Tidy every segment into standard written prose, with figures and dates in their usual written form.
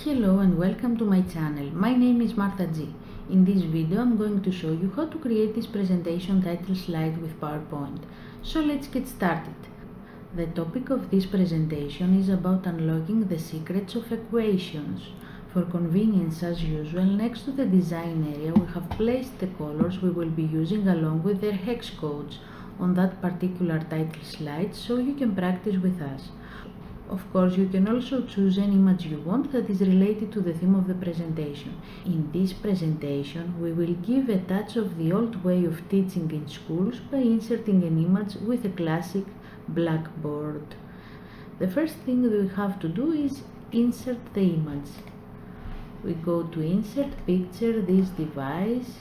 Hello and welcome to my channel. My name is Martha G. In this video I'm going to show you how to create this presentation title slide with PowerPoint. So let's get started. The topic of this presentation is about unlocking the secrets of equations. For convenience, as usual, next to the design area we have placed the colors we will be using along with their hex codes on that particular title slide so you can practice with us. Of course, you can also choose any image you want that is related to the theme of the presentation. In this presentation, we will give a touch of the old way of teaching in schools by inserting an image with a classic blackboard. The first thing we have to do is insert the image. We go to Insert Picture, this device,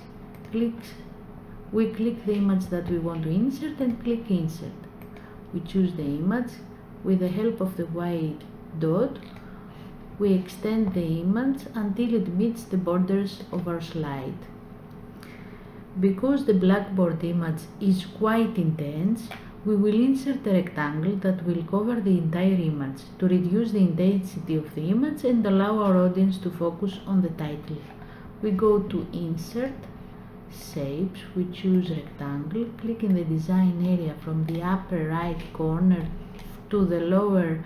we click the image that we want to insert and click Insert. We choose the image. With the help of the white dot, we extend the image until it meets the borders of our slide. Because the blackboard image is quite intense, we will insert a rectangle that will cover the entire image to reduce the intensity of the image and allow our audience to focus on the title. We go to Insert, Shapes, we choose Rectangle, click in the design area from the upper right corner to the lower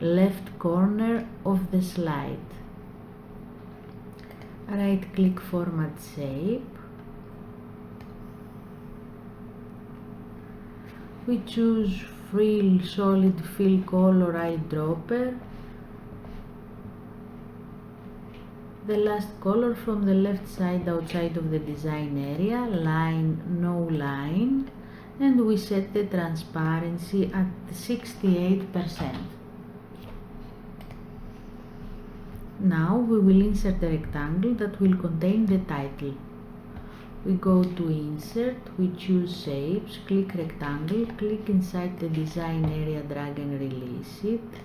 left corner of the slide. Right click Format Shape. We choose Fill Solid Fill Color Eyedropper. The last color from the left side outside of the design area, line, no line. And we set the transparency at 68%. Now we will insert a rectangle that will contain the title. We go to Insert, we choose Shapes, click Rectangle, click inside the design area, drag and release it.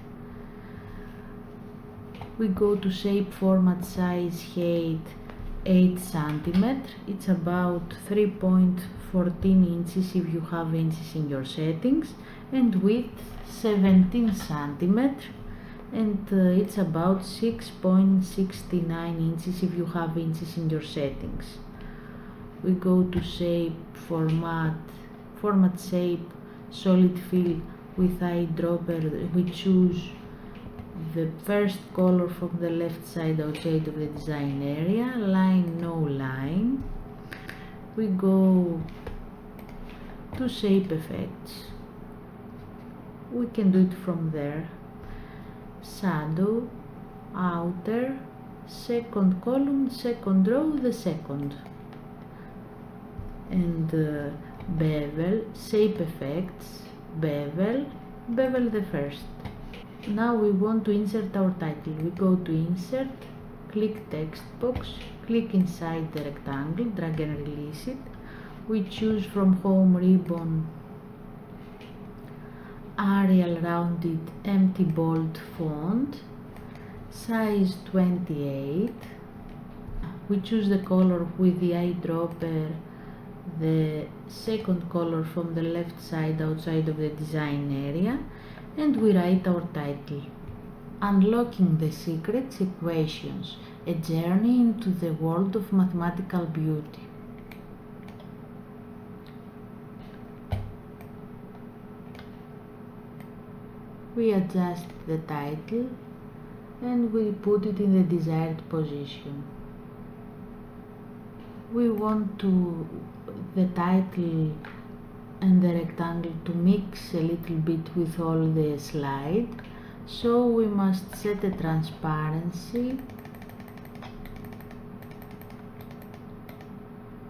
We go to Shape Format Size Height 8 cm, it's about 3.14 inches if you have inches in your settings, and width 17 cm, and it's about 6.69 inches if you have inches in your settings. We go to Shape Format Shape Solid Fill with Eyedropper, we choose the first color from the left side outside of the design area, line, no line. We go to Shape Effects. We can do it from there. Shadow, Outer, second column, second row, the second. And Bevel, Shape Effects, Bevel, Bevel the first. Now we want to insert our title. We go to Insert, click Text Box, click inside the rectangle, drag and release it. We choose from Home ribbon Arial Rounded Empty Bold Font, size 28. We choose the color with the eyedropper, the second color from the left side outside of the design area, and we write our title. Unlocking the Secrets Equations, a journey into the world of mathematical beauty. We adjust the title and we put it in the desired position. We want the title and the rectangle to mix a little bit with all the slide, so we must set a transparency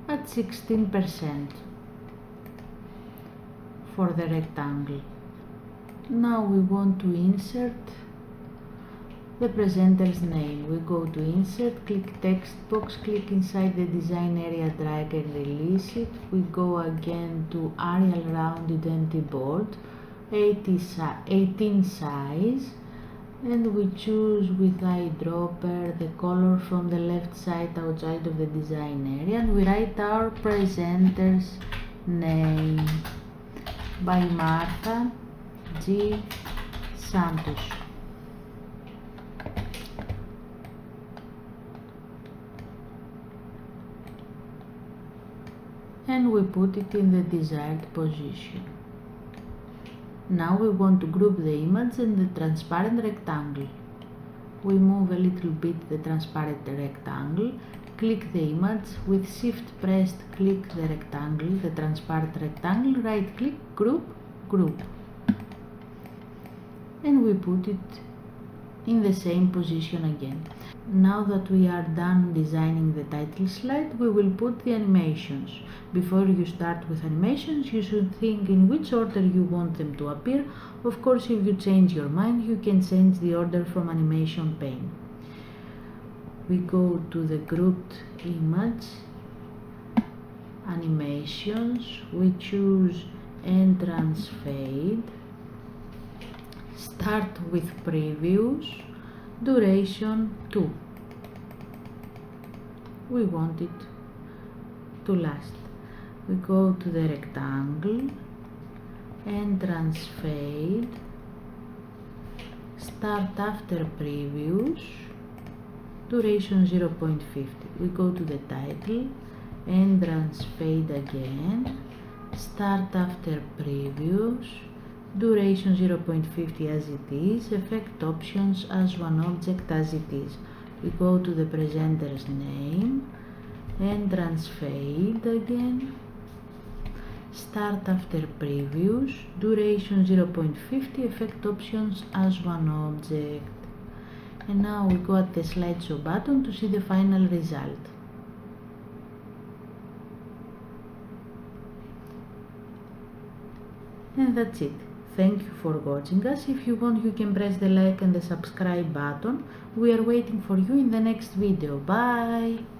at 16% for the rectangle. Now we want to insert the presenter's name. We go to Insert, click Text Box, click inside the design area, drag and release it. We go again to Arial Rounded Empty Bold, 18 size, and we choose with eyedropper the color from the left side outside of the design area, and we write our presenter's name by Martha G. Santos. and we put it in the desired position. Now we want to group the image and the transparent rectangle. We move a little bit the transparent rectangle, click the image, with shift pressed click the rectangle, the transparent rectangle, right click, group, group. And we put it in the same position again. Now that we are done designing the title slide, we will put the animations. Before you start with animations, you should think in which order you want them to appear. Of course, if you change your mind, you can change the order from animation pane. We go to the grouped image, animations, we choose entrance fade, start with previews, duration 2. We want it to last. We go to the rectangle, entrance fade, start after previews, duration 0.50. We go to the title, entrance fade again, start after previews, duration 0.50 as it is, effect options as one object as it is. We go to the presenter's name, entrance fade again, start after previews, duration 0.50, effect options as one object. And now we go at the slideshow button to see the final result. And that's it. Thank you for watching us. If you want, you can press the like and the subscribe button. We are waiting for you in the next video. Bye!